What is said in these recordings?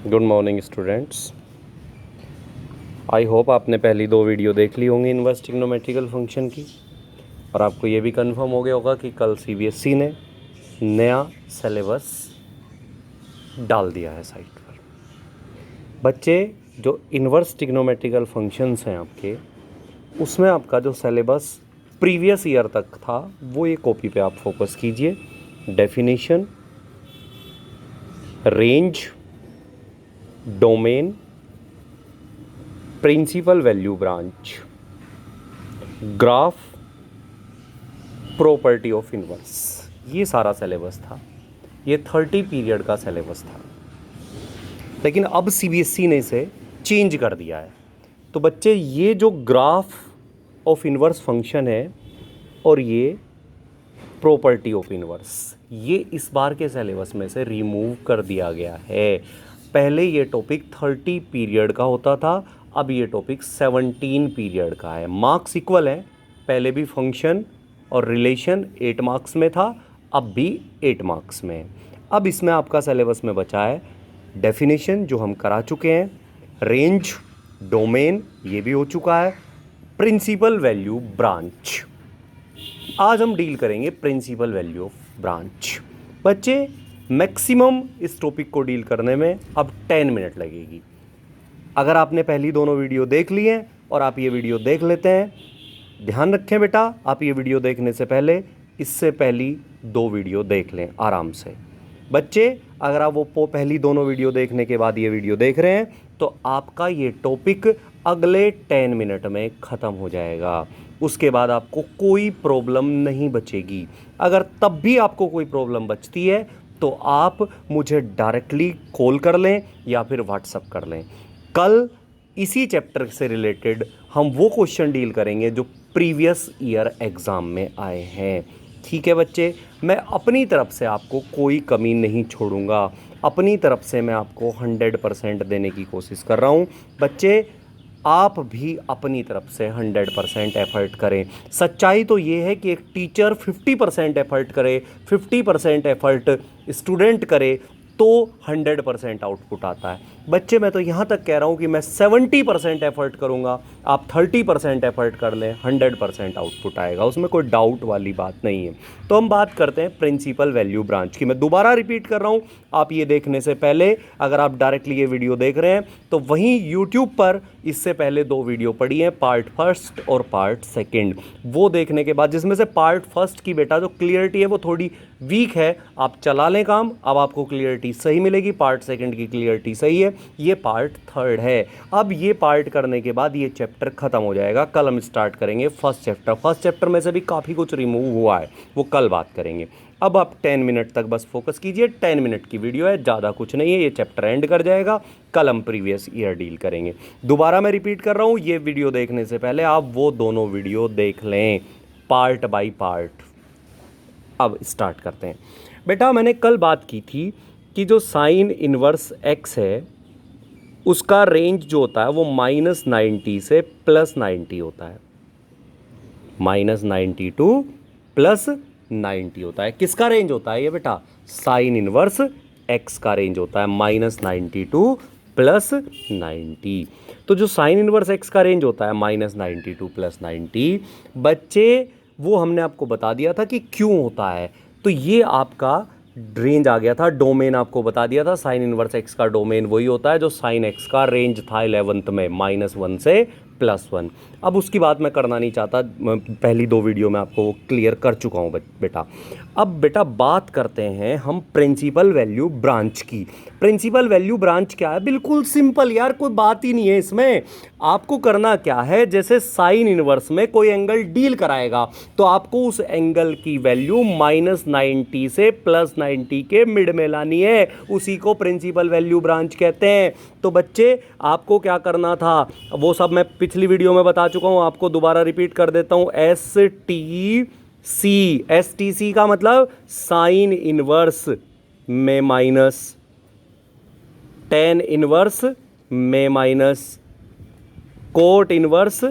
Good morning students. I hope आपने पहली 2 video देख ली होंगी इनवर्स ट्रिग्नोमेट्रिकल फंक्शन की, और आपको ये भी कंफर्म हो गया होगा कि कल सीबीएसई ने नया सिलेबस डाल दिया है साइट पर। बच्चे, जो इनवर्स ट्रिग्नोमेट्रिकल फंक्शंस हैं आपके, उसमें आपका जो सिलेबस प्रीवियस ईयर तक था वो ये कॉपी पे आप फोकस कीजिए। Definition, range, domain, principal value branch, graph, property of inverse, ये सारा सिलेबस था। ये 30 पीरियड का सिलेबस था, लेकिन अब सीबीएसई ने इसे चेंज कर दिया है। तो बच्चे, ये जो ग्राफ ऑफ इनवर्स फंक्शन है और ये प्रॉपर्टी ऑफ इनवर्स, ये इस बार के सिलेबस में से रिमूव कर दिया गया है। पहले ये टॉपिक 30 पीरियड का होता था, अब ये टॉपिक 17 पीरियड का है। मार्क्स इक्वल है, पहले भी फंक्शन और रिलेशन 8 मार्क्स में था, अब भी 8 मार्क्स में है। अब इसमें आपका सिलेबस में बचा है डेफिनेशन, जो हम करा चुके हैं, रेंज, डोमेन, ये भी हो चुका है, प्रिंसिपल वैल्यू ब्रांच। आज हम डील करेंगे प्रिंसिपल वैल्यू ऑफ ब्रांच। बच्चे, मैक्सिमम इस टॉपिक को डील करने में अब 10 मिनट लगेगी। अगर आपने पहली दोनों वीडियो देख ली हैं और आप ये वीडियो देख लेते हैं, ध्यान रखें बेटा, आप ये वीडियो देखने से पहले इससे पहली 2 वीडियो देख लें आराम से। बच्चे, अगर आप वो पहली दोनों वीडियो देखने के बाद ये वीडियो देख रहे हैं तो आपका ये टॉपिक अगले 10 मिनट में ख़त्म हो जाएगा। उसके बाद आपको कोई प्रॉब्लम नहीं बचेगी। अगर तब भी आपको कोई प्रॉब्लम बचती है तो आप मुझे डायरेक्टली कॉल कर लें या फिर व्हाट्सअप कर लें। कल इसी चैप्टर से रिलेटेड हम वो क्वेश्चन डील करेंगे जो प्रीवियस ईयर एग्ज़ाम में आए हैं। ठीक है बच्चे, मैं अपनी तरफ से आपको कोई कमी नहीं छोड़ूंगा, अपनी तरफ से मैं आपको 100% देने की कोशिश कर रहा हूँ। बच्चे, आप भी अपनी तरफ से 100% एफर्ट करें। सच्चाई तो ये है कि एक टीचर 50% एफर्ट करे, 50% एफर्ट स्टूडेंट करे तो 100% आउटपुट आता है। बच्चे, मैं तो यहाँ तक कह रहा हूँ कि मैं 70% एफर्ट करूँगा, आप 30% एफर्ट कर लें, 100% आउटपुट आएगा, उसमें कोई डाउट वाली बात नहीं है। तो हम बात करते हैं प्रिंसिपल वैल्यू ब्रांच की। मैं दोबारा रिपीट कर रहा हूँ, आप ये देखने से पहले अगर आप डायरेक्टली ये वीडियो देख रहे हैं तो वहीं यूट्यूब पर इससे पहले 2 वीडियो पड़ी हैं, पार्ट फर्स्ट और पार्ट सेकेंड। वो देखने के बाद, जिसमें से पार्ट फर्स्ट की बेटा जो क्लियरिटी है वो थोड़ी वीक है, आप चला लें काम, अब आपको क्लियरिटी सही मिलेगी। पार्ट सेकेंड की क्लियरिटी सही है, ये पार्ट थर्ड है। अब ये पार्ट करने के बाद ये चैप्टर ख़त्म हो जाएगा। कल हम स्टार्ट करेंगे फर्स्ट चैप्टर। फर्स्ट चैप्टर में से भी काफ़ी कुछ रिमूव हुआ है, वो कल बात करेंगे। अब आप 10 मिनट तक बस फोकस कीजिए, 10 मिनट की वीडियो है, ज़्यादा कुछ नहीं है, ये चैप्टर एंड कर जाएगा। कल हम प्रीवियस ईयर डील करेंगे। दोबारा मैं रिपीट कर रहा हूँ, ये वीडियो देखने से पहले आप वो दोनों वीडियो देख लें पार्ट बाय पार्ट। अब स्टार्ट करते हैं। बेटा, मैंने कल बात की थी कि जो साइन इनवर्स एक्स है उसका रेंज जो होता है वो -90 से +90 होता है। -90 टू +90 होता है। किसका रेंज होता है ये बेटा? साइन इनवर्स एक्स का रेंज होता है -90 टू +90। तो जो साइन इनवर्स एक्स का रेंज होता है -90 टू +90, बच्चे वो हमने आपको बता दिया था कि क्यों होता है। तो ये आपका रेंज आ गया था, डोमेन आपको बता दिया था। साइन इनवर्स एक्स का डोमेन वही होता है जो साइन एक्स का रेंज था 11th में, -1 से +1। अब उसकी बात मैं करना नहीं चाहता, पहली 2 वीडियो में आपको वो क्लियर कर चुका हूँ बेटा। अब बेटा बात करते हैं हम प्रिंसिपल वैल्यू ब्रांच की। प्रिंसिपल वैल्यू ब्रांच क्या है? बिल्कुल सिंपल यार, कोई बात ही नहीं है इसमें। आपको करना क्या है, जैसे साइन इनवर्स में कोई एंगल डील कराएगा तो आपको उस एंगल की वैल्यू -90 से +90 के मिड में लानी है, उसी को प्रिंसिपल वैल्यू ब्रांच कहते हैं। तो बच्चे, आपको क्या करना था वो सब मैं पिछली वीडियो में बता चुका हूं, आपको दोबारा रिपीट कर देता हूं। STC का मतलब साइन इनवर्स में माइनस, टेन इनवर्स में माइनस, कोट इनवर्स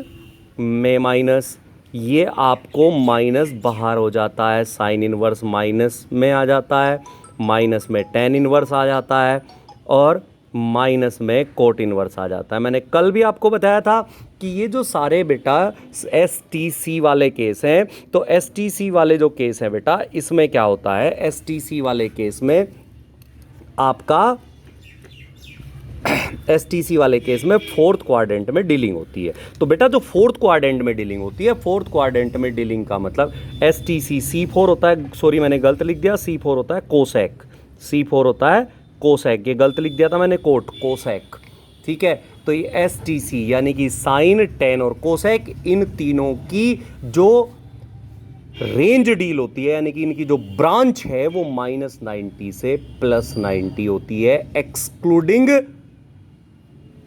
में माइनस। ये आपको माइनस बाहर हो जाता है, साइन इनवर्स माइनस में आ जाता है, माइनस में टेन इनवर्स आ जाता है, और माइनस में कोट इनवर्स आ जाता है। मैंने कल भी आपको बताया था कि ये जो सारे बेटा STC वाले केस हैं, तो STC वाले जो केस हैं बेटा, इसमें क्या होता है, STC वाले केस में आपका STC वाले केस में फोर्थ क्वाड्रेंट में डीलिंग होती है। तो बेटा जो फोर्थ क्वाड्रेंट में डीलिंग होती है, फोर्थ क्वाड्रेंट में डीलिंग का मतलब STC C4 होता है, सॉरी मैंने गलत लिख दिया, C4 होता है कोसेक, C4 होता है कोसेक, ये गलत लिख दिया था मैंने, कोसेक, ठीक है। तो ये STC यानी कि साइन, टेन और कोसेक, इन तीनों की जो रेंज डील होती है, यानी कि इनकी जो ब्रांच है वो -90 से +90 होती है, एक्सक्लूडिंग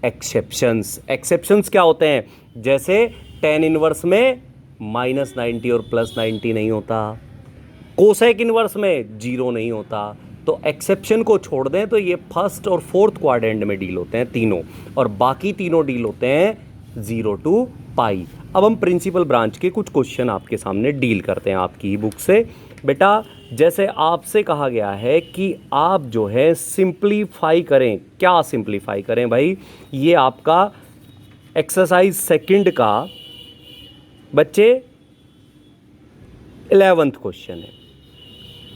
एक्सेप्शंस। एक्सेप्शंस क्या होते हैं, जैसे टेन इनवर्स में -90 और +90 नहीं होता, कोसेक इनवर्स में 0 नहीं होता। तो एक्सेप्शन को छोड़ दें तो ये फर्स्ट और फोर्थ क्वाड्रेंट में डील होते हैं तीनों, और बाकी तीनों डील होते हैं 0 to पाई। अब हम प्रिंसिपल ब्रांच के कुछ क्वेश्चन आपके सामने डील करते हैं आपकी ही बुक से। बेटा जैसे आपसे कहा गया है कि आप जो है सिंप्लीफाई करें, क्या सिंप्लीफाई करें भाई, ये आपका एक्सरसाइज सेकंड का बच्चे 11th क्वेश्चन है।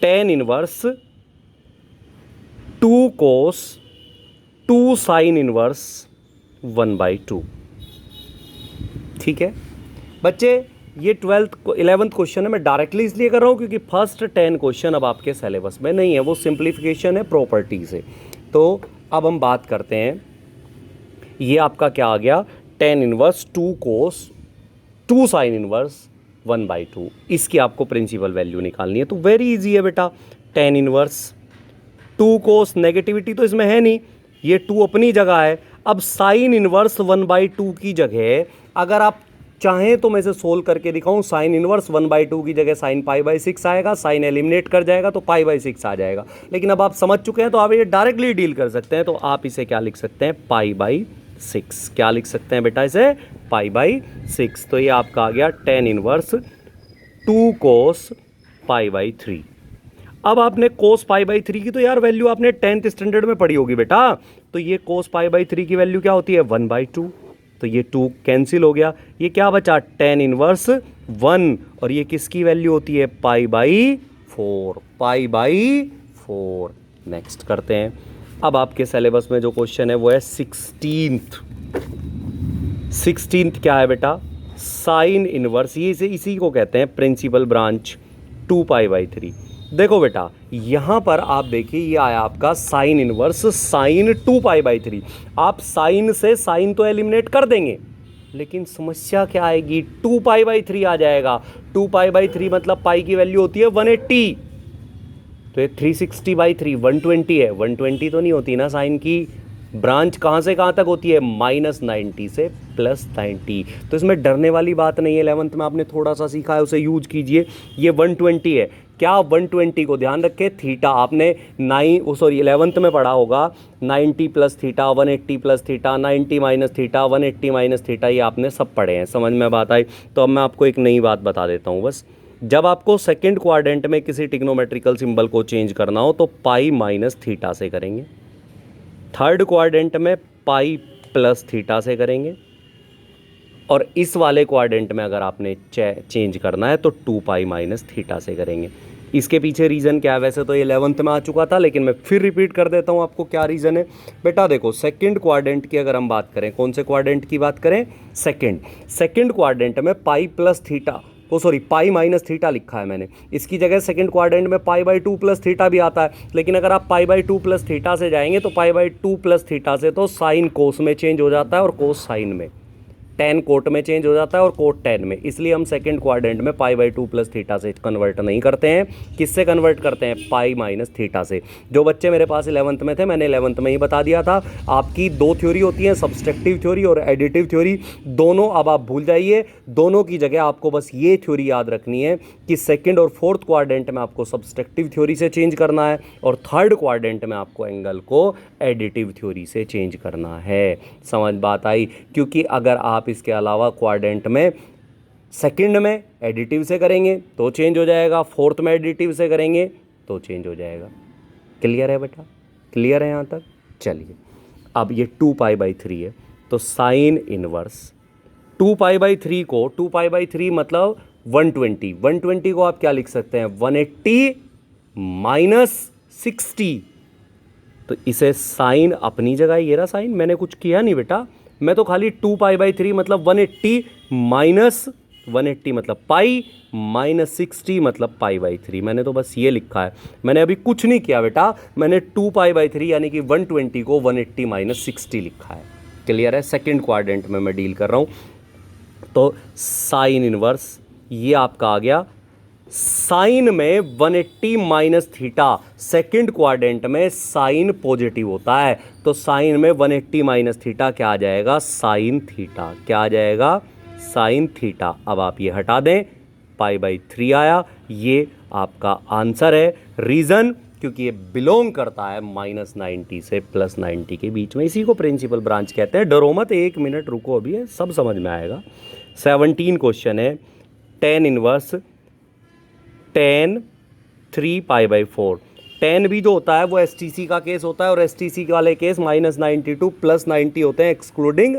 टेन इनवर्स 2 कोस 2 साइन इनवर्स 1/2, ठीक है बच्चे। ये 11th क्वेश्चन है, मैं डायरेक्टली इसलिए कर रहा हूँ क्योंकि फर्स्ट 10 क्वेश्चन अब आपके सिलेबस में नहीं है, वो सिंप्लीफिकेशन है प्रॉपर्टी से। तो अब हम बात करते हैं, ये आपका क्या आ गया, टेन इनवर्स 2 कोस 2 साइन इनवर्स 1/2, इसकी आपको प्रिंसिपल वैल्यू निकालनी है। तो वेरी इजी है बेटा, टेन इनवर्स 2 कोस, नेगेटिविटी तो इसमें है नहीं, ये 2 अपनी जगह है। अब साइन इनवर्स 1/2 की जगह अगर आप चाहें तो मैं इसे सोल्व करके दिखाऊं, साइन इनवर्स 1/2 की जगह साइन π/6 आएगा, साइन एलिमिनेट कर जाएगा तो π/6 आ जाएगा। लेकिन अब आप समझ चुके हैं तो आप ये डायरेक्टली डील कर सकते हैं। तो आप इसे क्या लिख सकते हैं, π/6, क्या लिख सकते हैं बेटा इसे, π/6। तो ये आपका आ गया टेन इनवर्स 2 कोस π/3। अब आपने कोस π/3 की तो यार वैल्यू आपने 10th स्टैंडर्ड में पढ़ी होगी बेटा। तो ये कोस π/3 की वैल्यू क्या होती है, 1/2। तो ये 2 कैंसिल हो गया, ये क्या बचा, टेन इनवर्स 1, और ये किसकी वैल्यू होती है, π/4, π/4। नेक्स्ट करते हैं। अब आपके सिलेबस में जो क्वेश्चन है वो है 16th क्या है बेटा, साइन इनवर्स, ये इसी को कहते हैं प्रिंसिपल ब्रांच 2π/3। देखो बेटा यहाँ पर आप देखिए, ये आया आपका साइन इनवर्स साइन 2π/3। आप साइन से साइन तो एलिमिनेट कर देंगे, लेकिन समस्या क्या आएगी, 2π/3 आ जाएगा। 2π/3 मतलब पाई की वैल्यू होती है 180, तो ये 360/3 120 है, 120 तो नहीं होती ना, साइन की ब्रांच कहाँ से कहाँ तक होती है, -90 से +90। तो इसमें डरने वाली बात नहीं है, 11th में आपने थोड़ा सा सीखा है उसे यूज कीजिए। ये 120 है, क्या 120 को ध्यान रखें, थीटा आपने 11th में पढ़ा होगा, 90 + थीटा 180 + थीटा 90 - थीटा 180 - थीटा, ये आपने सब पढ़े हैं, समझ में बात आई। तो अब मैं आपको एक नई बात बता देता हूँ बस, जब आपको सेकेंड क्वाड्रेंट में किसी ट्रिग्नोमेट्रिकल सिंबल को चेंज करना हो तो π - थीटा से करेंगे, थर्ड क्वाड्रेंट में π + थीटा से करेंगे, और इस वाले क्वाड्रेंट में अगर आपने चेंज करना है तो 2π - थीटा से करेंगे। इसके पीछे रीज़न क्या है, वैसे तो ये 11th में आ चुका था, लेकिन मैं फिर रिपीट कर देता हूँ आपको क्या रीज़न है। बेटा देखो, सेकंड क्वाड्रेंट की अगर हम बात करें, कौन से क्वाड्रेंट की बात करें, सेकंड क्वाड्रेंट में π + थीटा, π - थीटा लिखा है मैंने, इसकी जगह सेकंड क्वाड्रेंट में π/2 + थीटा भी आता है। लेकिन अगर आप π/2 + थीटा से जाएंगे तो π/2 + थीटा से तो साइन कोस में चेंज हो जाता है और कोस साइन में, टेन कोट में चेंज हो जाता है और कोट टेन में, इसलिए हम सेकंड क्वाड्रेंट में π/2 + थीटा से कन्वर्ट नहीं करते हैं। किससे कन्वर्ट करते हैं, π - थीटा से। जो बच्चे मेरे पास 11th में थे, मैंने 11th में ही बता दिया था, आपकी 2 थ्योरी होती हैं, सब्सट्रैक्टिव थ्योरी और एडिटिव थ्योरी, दोनों अब आप भूल जाइए। दोनों की जगह आपको बस ये थ्योरी याद रखनी है कि सेकेंड और फोर्थ क्वाड्रेंट में आपको सब्सट्रैक्टिव थ्योरी से चेंज करना है, और थर्ड क्वाड्रेंट में आपको एंगल को एडिटिव थ्योरी से चेंज करना है। समझ बात आई, क्योंकि अगर आप इसके अलावा क्वाड्रेंट में सेकंड में एडिटिव से करेंगे तो चेंज हो जाएगा, फोर्थ में एडिटिव से करेंगे तो चेंज हो जाएगा। क्लियर है बेटा, क्लियर है यहाँ तक, चलिए अब ये 2π/3 है, तो साइन इनवर्स 2π/3 को 2π/3 मतलब 120, 120 को आप क्या लिख सकते हैं 180 माइनस 60। तो इसे साइन अपनी जगह, ये रहा साइन, मैंने कुछ किया नहीं बेटा, मैं तो खाली 2π/3 मतलब 180 माइनस 180 मतलब पाई माइनस 60 मतलब π/3, मैंने तो बस ये लिखा है, मैंने अभी कुछ नहीं किया बेटा, मैंने 2π/3 यानी कि 120 को 180 माइनस 60 लिखा है। क्लियर है? सेकेंड क्वाड्रेंट में मैं डील कर रहा हूँ। तो साइन इनवर्स ये आपका आ गया, साइन में 180 माइनस थीटा, सेकेंड क्वाड्रेंट में साइन पॉजिटिव होता है, तो साइन में 180 माइनस थीटा क्या आ जाएगा साइन थीटा, क्या आ जाएगा साइन थीटा। अब आप ये हटा दें, π/3 आया, ये आपका आंसर है। रीज़न क्योंकि ये बिलोंग करता है -90 से +90 के बीच में, इसी को प्रिंसिपल ब्रांच कहते हैं। डरो मत, 1 मिनट रुको, अभी है सब समझ में आएगा। 17 क्वेश्चन है, tan इनवर्स tan 3π/4। tan भी जो होता है वो STC का केस होता है, और STC वाले केस -90 to +90 होते हैं, एक्सक्लूडिंग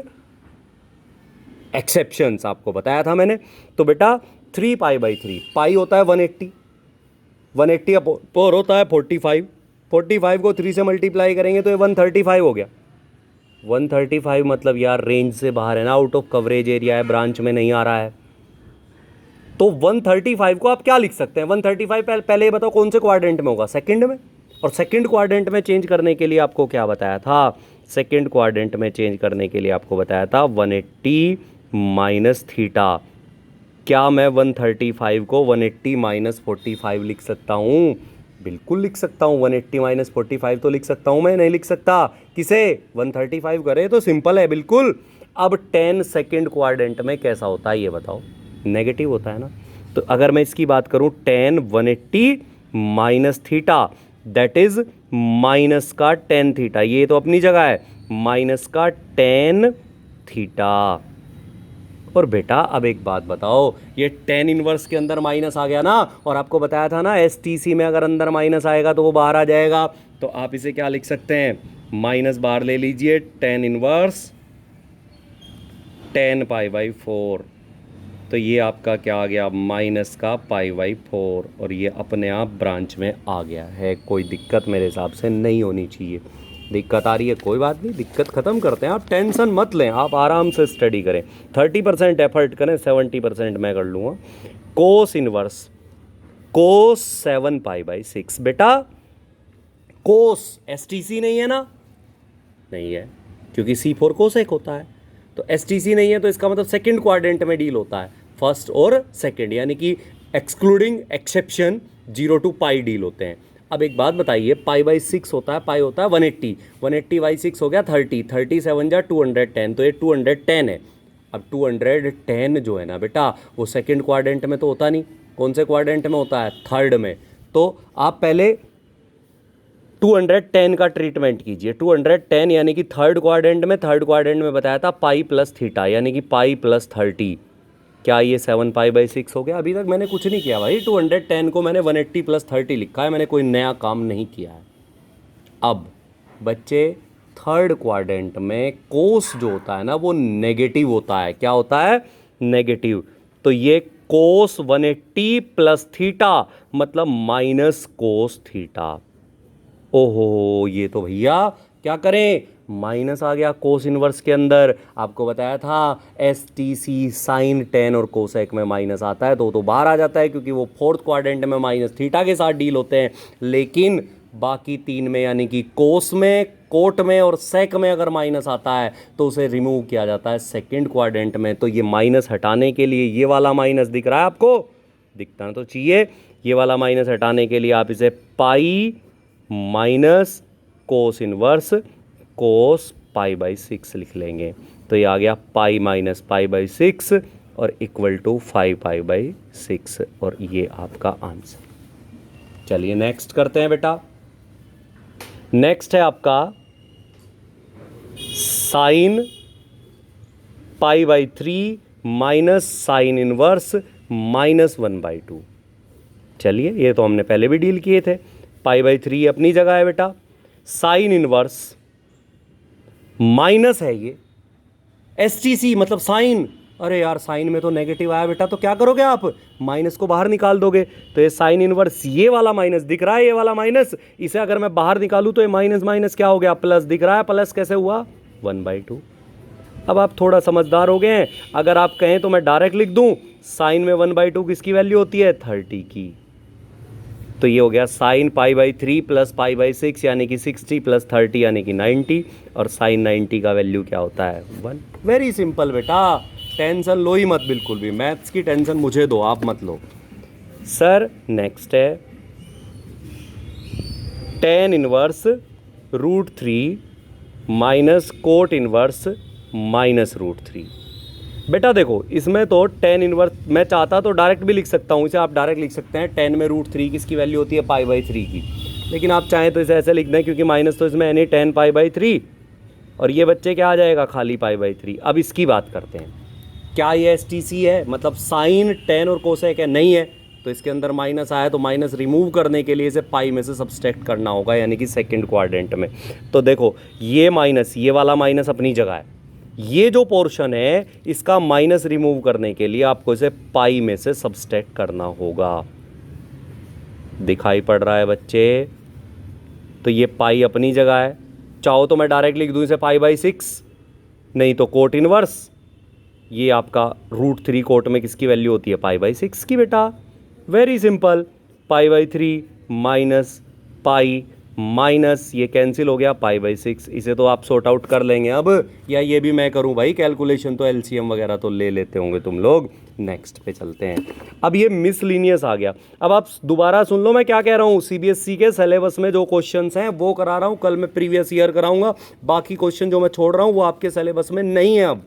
एक्सेप्शंस, आपको बताया था मैंने। तो बेटा 3π/3, पाई होता है 180, 180 पर होता है 45, 45 को 3 से मल्टीप्लाई करेंगे तो ये 135 हो गया। 135 मतलब यार रेंज से बाहर है ना, आउट ऑफ कवरेज एरिया है, ब्रांच में नहीं आ रहा है। तो 135 को आप क्या लिख सकते हैं 135, पहले ये बताओ कौन से क्वाड्रेंट में होगा, सेकंड में। और सेकंड क्वाड्रेंट में चेंज करने के लिए आपको क्या बताया था, सेकंड क्वाड्रेंट में चेंज करने के लिए आपको बताया था 180 माइनस थीटा। क्या मैं 135 को 180 माइनस 45 लिख सकता हूँ? बिल्कुल लिख सकता हूँ, 180 माइनस 45 तो लिख सकता हूँ मैं, नहीं लिख सकता? किसे 135 करे तो सिंपल है बिल्कुल। अब 10 सेकेंड क्वाड्रेंट में कैसा होता है ये बताओ, नेगेटिव होता है ना। तो अगर मैं इसकी बात करूँ tan 180 minus theta, that is minus का tan थीटा, ये तो अपनी जगह है, माइनस का tan थीटा। और बेटा अब एक बात बताओ, ये tan इनवर्स के अंदर माइनस आ गया ना, और आपको बताया था ना STC में अगर अंदर माइनस आएगा तो वो बाहर आ जाएगा, तो आप इसे क्या लिख सकते हैं, माइनस बाहर ले लीजिए, tan इनवर्स tan π/4, तो ये आपका क्या आ गया माइनस का π/4, और ये अपने आप ब्रांच में आ गया है। कोई दिक्कत मेरे हिसाब से नहीं होनी चाहिए। दिक्कत आ रही है कोई बात नहीं, दिक्कत ख़त्म करते हैं, आप टेंशन मत लें, आप आराम से स्टडी करें, 30% एफर्ट करें, 70% मैं कर लूँगा। कोस इनवर्स कोस 7π/6, बेटा कोस STC नहीं है ना, नहीं है, क्योंकि C4 कोसेक होता है, तो STC नहीं है, तो इसका मतलब सेकंड क्वाड्रेंट में डील होता है, फर्स्ट और सेकंड, यानी कि एक्सक्लूडिंग एक्सेप्शन 0 to π डील होते हैं। अब एक बात बताइए, π/6 होता है, पाई होता है 180, 180/6 हो गया 30, 37 जा 210, तो ये 210 है। अब 210 जो है ना बेटा, वो सेकंड क्वाड्रेंट में तो होता नहीं, कौन से क्वाड्रेंट में होता है, थर्ड में। तो आप पहले 210 का ट्रीटमेंट कीजिए, 210 यानी कि थर्ड क्वाड्रेंट में बताया था पाई प्लस थीटा, यानी कि पाई प्लस 30, क्या ये 7π/6 हो गया? अभी तक मैंने कुछ नहीं किया भाई, 210 को मैंने 180 + 30 लिखा है, मैंने कोई नया काम नहीं किया है। अब बच्चे थर्ड क्वाड्रेंट में कोस जो होता है ना वो नेगेटिव होता है, क्या होता है, नेगेटिव। तो ये कोस 180 + थीटा मतलब माइनस कोस थीटा। ओहो, ये तो भैया क्या करें, माइनस आ गया कोस इनवर्स के अंदर। आपको बताया था STC साइन tan और कोसेक में माइनस आता है, तो बाहर आ जाता है, क्योंकि वो फोर्थ क्वाड्रेंट में माइनस थीटा के साथ डील होते हैं। लेकिन बाकी तीन में यानी कि कोस में, कोट में और सेक में अगर माइनस आता है तो उसे रिमूव किया जाता है सेकेंड क्वाड्रेंट में। तो ये माइनस हटाने के लिए, ये वाला माइनस दिख रहा है आपको, दिखना तो चाहिए, ये वाला माइनस हटाने के लिए आप इसे पाई माइनस कोस इनवर्स कोस π/6 लिख लेंगे। तो ये आ गया पाई माइनस π/6 और इक्वल टू 5π/6, और ये आपका आंसर। चलिए नेक्स्ट करते हैं बेटा। नेक्स्ट है आपका साइन π/3 माइनस साइन इनवर्स -1/2। चलिए, ये तो हमने पहले भी डील किए थे, π/3 अपनी जगह है बेटा। साइन इनवर्स माइनस है ये, STC मतलब साइन, अरे यार साइन में तो नेगेटिव आया बेटा, तो क्या करोगे आप, माइनस को बाहर निकाल दोगे। तो ये साइन इनवर्स, ये वाला माइनस दिख रहा है, ये वाला माइनस, इसे अगर मैं बाहर निकालूं तो ये माइनस माइनस क्या हो गया, प्लस दिख रहा है, प्लस कैसे हुआ, 1/2। अब आप थोड़ा समझदार हो गए हैं, अगर आप कहें तो मैं डायरेक्ट लिख दूं, साइन में 1/2 किसकी वैल्यू होती है, 30 की। तो ये हो गया साइन π/3 प्लस π/6 यानी कि 60 प्लस 30 यानी कि 90, और साइन 90 का वैल्यू क्या होता है, 1। वेरी सिंपल बेटा, टेंशन लो ही मत बिल्कुल भी, मैथ्स की टेंशन मुझे दो, आप मत लो। सर नेक्स्ट है tan inverse √3 minus cot inverse minus √3। बेटा देखो इसमें तो tan इनवर्स, मैं चाहता तो डायरेक्ट भी लिख सकता हूँ, इसे आप डायरेक्ट लिख सकते हैं, tan में √3 किसकी वैल्यू होती है, π/3 की, लेकिन आप चाहें तो इसे ऐसे लिख दें, क्योंकि माइनस तो इसमें यानी tan π/3, और ये बच्चे क्या आ जाएगा, खाली π/3। अब इसकी बात करते हैं, क्या ये STC है, मतलब साइन tan और कोसेक है, नहीं है, तो इसके अंदर माइनस आया, तो माइनस रिमूव करने के लिए इसे पाई में से सब्सट्रैक्ट करना होगा, यानी कि सेकंड क्वाड्रेंट में। तो देखो ये माइनस, ये वाला माइनस अपनी जगह है, ये जो पोर्शन है इसका माइनस रिमूव करने के लिए आपको इसे पाई में से सब्सट्रैक्ट करना होगा। दिखाई पड़ रहा है बच्चे, तो ये पाई अपनी जगह है, चाहो तो मैं डायरेक्ट लिख दूं इसे π/6, नहीं तो कोट इनवर्स, ये आपका √3 कोट में किसकी वैल्यू होती है, π/6 की बेटा। Very simple, π/3 minus pi minus ये कैंसिल हो गया, π/6, इसे तो आप सॉर्ट आउट कर लेंगे अब, या ये भी मैं करूं भाई कैलकुलेशन, तो LCM वगैरह तो ले लेते होंगे तुम लोग। नेक्स्ट पे चलते हैं, अब ये मिसलिनियस आ गया। अब आप दोबारा सुन लो मैं क्या कह रहा हूँ, CBSE के सिलेबस में जो क्वेश्चंस हैं वो करा रहा हूँ, कल मैं प्रीवियस ईयर कराऊंगा, बाकी क्वेश्चन जो मैं छोड़ रहा हूँ वो आपके सिलेबस में नहीं है। अब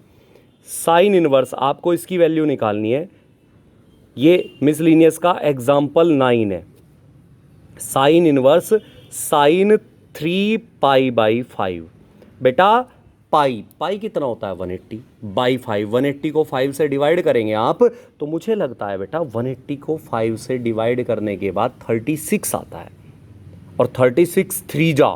साइन इनवर्स, आपको इसकी वैल्यू निकालनी है, ये मिसलिनियस का एग्जाम्पल 9 है। साइन इनवर्स साइन 3π/5, बेटा पाई कितना होता है, 180/5, 180 को 5 से डिवाइड करेंगे आप, तो मुझे लगता है बेटा 180 को 5 से डिवाइड करने के बाद 36 आता है, और 36 3 जा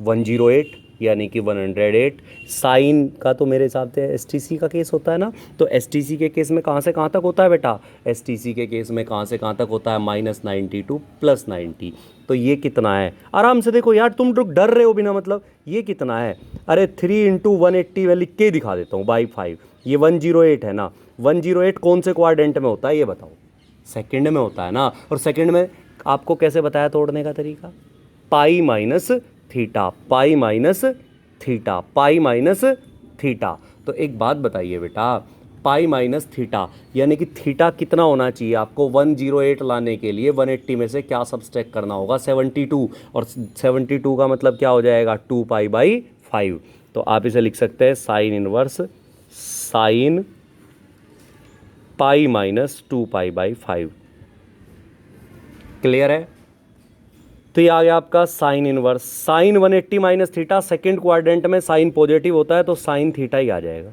108 यानी कि 108। साइन का तो मेरे हिसाब से STC का केस होता है ना, तो STC के केस में कहाँ से कहाँ तक होता है बेटा, STC के केस में कहाँ से कहाँ तक होता है, -90 टू +90। तो ये कितना है, आराम से देखो यार, तुम लोग डर रहे हो बिना मतलब, ये कितना है, अरे 3 × 180 मैं लिख के दिखा देता हूँ, /5, ये 108 है ना, 108 कौन से क्वाड्रेंट में होता है ये बताओ, सेकंड में होता है ना, और सेकंड में आपको कैसे बताया तोड़ने का तरीका, pi minus theta, pi minus theta, pi minus theta. तो एक बात बताइए बेटा, पाई माइनस थीटा यानी कि थीटा कितना होना चाहिए आपको, 108 लाने के लिए 180 में से क्या सब्सट्रैक्ट करना होगा, 72, और 72 का मतलब क्या हो जाएगा, 2π/5। तो आप इसे लिख सकते हैं sine inverse sine pi minus 2π/5। Clear है, तो ये आ गया आपका sine inverse, sine 180 minus theta, second quadrant में साइन पॉजिटिव होता है तो साइन थीटा ही आ जाएगा।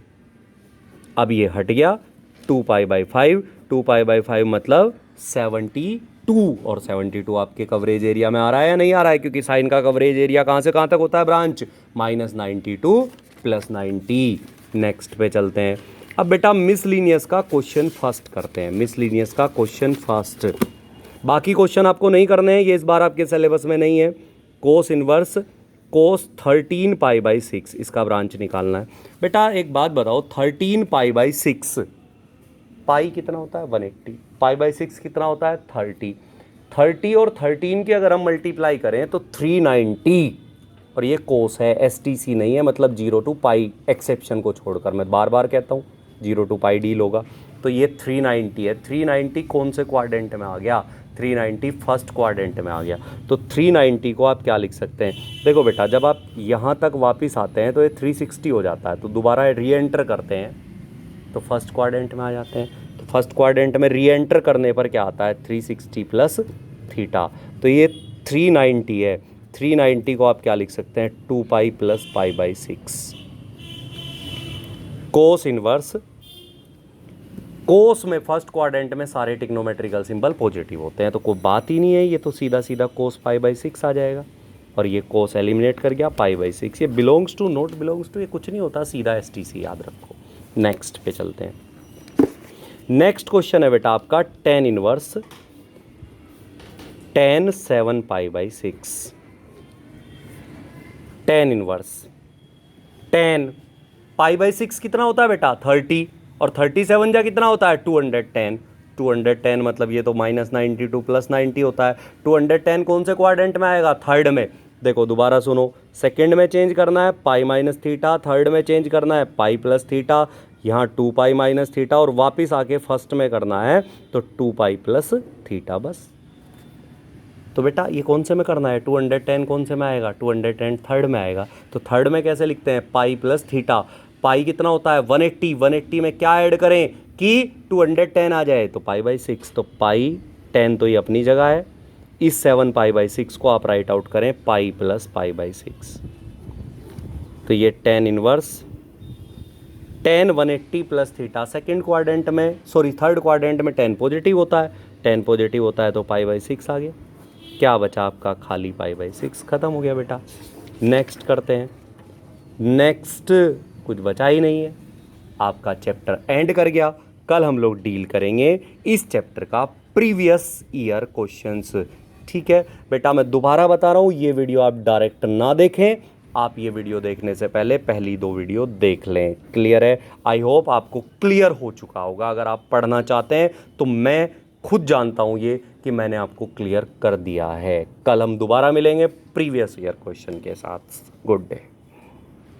अब ये हट गया, 2π/5, 2π/5 मतलब 72, और 72 आपके कवरेज एरिया में आ रहा है या नहीं आ रहा है, क्योंकि साइन का कवरेज एरिया कहाँ से कहाँ तक होता है ब्रांच, -90 टू +90। नेक्स्ट पे चलते हैं, अब बेटा मिसलिनियस का क्वेश्चन फर्स्ट करते हैं, मिसलिनियस का क्वेश्चन फर्स्ट, बाकी क्वेश्चन आपको नहीं करने हैं, ये इस बार आपके सिलेबस में नहीं है। कोस इनवर्स कोस 13π/6 इसका ब्रांच निकालना है। बेटा एक बात बताओ, 13π/6, पाई कितना होता है 180, π/6 कितना होता है 30 और 13 की अगर हम मल्टीप्लाई करें तो 390, और ये कोस है, STC नहीं है, मतलब 0 to π एक्सेप्शन को छोड़कर, मैं बार बार कहता हूँ 0 to π डील होगा। तो ये 390 है, 390 कौन से क्वाड्रेंट में आ गया, 390 फर्स्ट क्वाड्रेंट में आ गया। तो 390 को आप क्या लिख सकते हैं, देखो बेटा जब आप यहाँ तक वापस आते हैं तो ये 360 हो जाता है, तो दोबारा री एंटर करते हैं तो फर्स्ट क्वाड्रेंट में आ जाते हैं। तो फर्स्ट क्वाड्रेंट में री एंटर करने पर क्या आता है, 360 प्लस थीटा, तो ये 390 है, 390 को आप क्या लिख सकते हैं, 2π + π/6। कोस इनवर्स, कोस में फर्स्ट क्वाड्रेंट में सारे टिग्नोमेट्रिकल सिंबल पॉजिटिव होते हैं, तो कोई बात ही नहीं है, ये तो सीधा सीधा कोस π/6 आ जाएगा। और ये कोस एलिमिनेट कर गया, पाई/6। ये belongs to, not belongs to, ये कुछ नहीं होता, सीधा STC याद रखो। नेक्स्ट पे चलते हैं। नेक्स्ट क्वेश्चन है बेटा आपका tan inverse tan 7 पाई/6। tan inverse tan पाई/6 कितना होता है बेटा 30, और 37 जा कितना होता है 210। 210 मतलब ये तो -92 + 90 होता है। 210 कौन से क्वाड्रेंट में आएगा, थर्ड में। देखो दोबारा सुनो, सेकंड में चेंज करना है पाई माइनस थीटा, थर्ड में चेंज करना है पाई प्लस थीटा, यहाँ 2 पाई माइनस थीटा, और वापस आके फर्स्ट में करना है तो 2 पाई प्लस थीटा, बस। तो बेटा ये कौन से में करना है, 210 कौन से में आएगा, 210 थर्ड में आएगा। तो थर्ड में कैसे लिखते हैं, पाई प्लस थीटा। पाई कितना होता है 180, 180 में क्या ऐड करें कि 210 आ जाए, तो पाई/6। तो पाई 10 तो ये अपनी जगह है, इस 7 पाई/6 को आप राइट आउट करें पाई प्लस पाई/6। तो ये tan inverse tan 180 plus theta, second quadrant में, सॉरी थर्ड क्वाड्रेंट में tan पॉजिटिव होता है, tan पॉजिटिव होता है तो पाई/6 आ गया। क्या बचा आपका, खाली पाई/6। खत्म हो गया बेटा। नेक्स्ट करते हैं। नेक्स्ट कुछ बचा ही नहीं है, आपका चैप्टर एंड कर गया। कल हम लोग डील करेंगे इस चैप्टर का प्रीवियस ईयर क्वेश्चंस। ठीक है बेटा, मैं दोबारा बता रहा हूँ, ये वीडियो आप डायरेक्ट ना देखें, आप ये वीडियो देखने से पहले पहली 2 वीडियो देख लें। क्लियर है? आई होप आपको क्लियर हो चुका होगा। अगर आप पढ़ना चाहते हैं तो मैं खुद जानता हूँ ये कि मैंने आपको क्लियर कर दिया है। कल हम दोबारा मिलेंगे प्रीवियस ईयर क्वेश्चन के साथ। Good day.